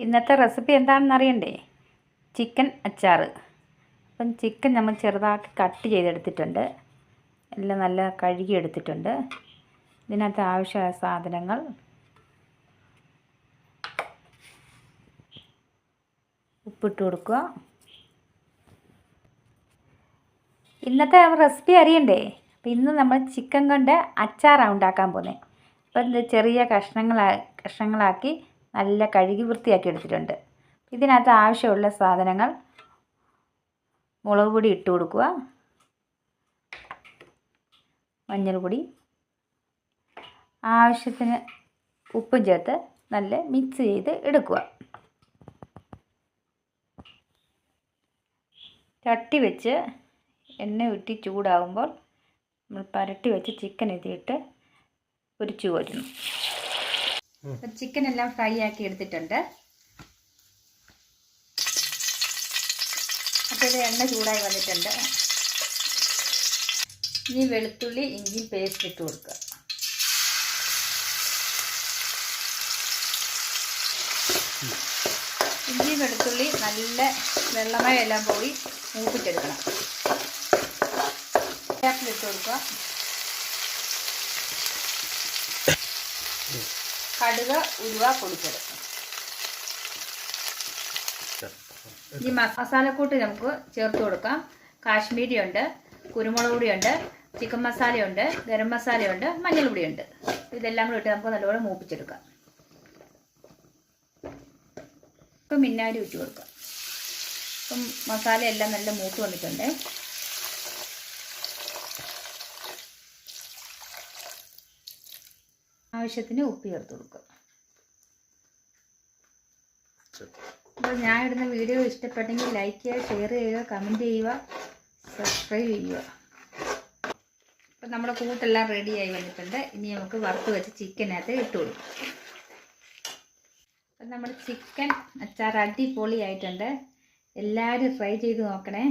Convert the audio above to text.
ഇന്നത്തെ റെസിപ്പി എന്താണെന്ന് അറിയണ്ടേ? ചിക്കൻ അച്ചാർ. അപ്പം ചിക്കൻ നമ്മൾ ചെറുതാക്കി കട്ട് ചെയ്തെടുത്തിട്ടുണ്ട്. എല്ലാം നല്ല കഴുകി എടുത്തിട്ടുണ്ട്. ഇതിനകത്ത് ആവശ്യമായ സാധനങ്ങൾ: ഉപ്പിട്ട് കൊടുക്കുക. ഇന്നത്തെ റെസിപ്പി അറിയണ്ടേ? അപ്പം ഇന്ന് നമ്മൾ ചിക്കൻ കൊണ്ട് അച്ചാറാണ് ഉണ്ടാക്കാൻ പോകുന്നത്. അപ്പം ഇത് ചെറിയ കഷ്ണങ്ങളാക്കി നല്ല കഴുകി വൃത്തിയാക്കി എടുത്തിട്ടുണ്ട്. ഇതിനകത്ത് ആവശ്യമുള്ള സാധനങ്ങൾ: മുളക് പൊടി ഇട്ട് കൊടുക്കുക, മഞ്ഞൾപ്പൊടി, ആവശ്യത്തിന് ഉപ്പും ചേർത്ത് നല്ല മിക്സ് ചെയ്ത് എടുക്കുക. ചട്ടി വെച്ച് എണ്ണ ഊറ്റി ചൂടാകുമ്പോൾ നമ്മൾ പരട്ടി വെച്ച് ചിക്കൻ ഇതിട്ട് പൊരിച്ചു കോരുന്നു. ചിക്കൻ എല്ലാം ഫ്രൈ ആക്കി എടുത്തിട്ടുണ്ട്. അപ്പോൾ ഇത് എണ്ണ ചൂടായി വന്നിട്ടുണ്ട്. ഇനി വെളുത്തുള്ളി ഇഞ്ചി പേസ്റ്റ് ഇട്ട് കൊടുക്കുക. ഇഞ്ചി വെളുത്തുള്ളി നല്ല വെള്ളമയെല്ലാം പോയി മൂപ്പിച്ചെടുക്കണം. ഇട്ട് കൊടുക്കുക. കടുക് ഉലുവ പൊടിച്ചത്. ഈ മസാലക്കൂട്ട് നമുക്ക് ചേർത്ത് കൊടുക്കാം. കാശ്മീരി ഉണ്ട്, കുരുമുളക് പൊടിയുണ്ട്, ചിക്കൻ മസാലയുണ്ട്, ഗരം മസാലയുണ്ട്, മഞ്ഞൾപ്പൊടിയുണ്ട്. ഇതെല്ലാം കൂടി ഇട്ട് നമുക്ക് നല്ലപോലെ മൂപ്പിച്ചെടുക്കാം. ഇപ്പം മിന്നാരി ഇട്ട് കൊടുക്കാം. ഇപ്പം മസാല എല്ലാം നല്ല മൂത്ത് വന്നിട്ടുണ്ട്. ആവശ്യത്തിന് ഉപ്പ് ചേർത്ത് കൊടുക്കുക. അപ്പോൾ ഞാൻ ഇടുന്ന വീഡിയോ ഇഷ്ടപ്പെട്ടെങ്കിൽ ലൈക്ക് ചെയ്യുക, ഷെയർ ചെയ്യുക, കമൻറ്റ് ചെയ്യുക, സബ്സ്ക്രൈബ് ചെയ്യുക. അപ്പോൾ നമ്മുടെ കൂട്ടെല്ലാം റെഡിയായി വന്നിട്ടുണ്ട്. ഇനി നമുക്ക് വറുത്ത് വെച്ച് ചിക്കനകത്ത് ഇട്ട് കൊടുക്കാം. അപ്പം നമ്മുടെ ചിക്കൻ അച്ചാർ അടിപൊളിയായിട്ടുണ്ട്. എല്ലാവരും ട്രൈ ചെയ്ത് നോക്കണേ.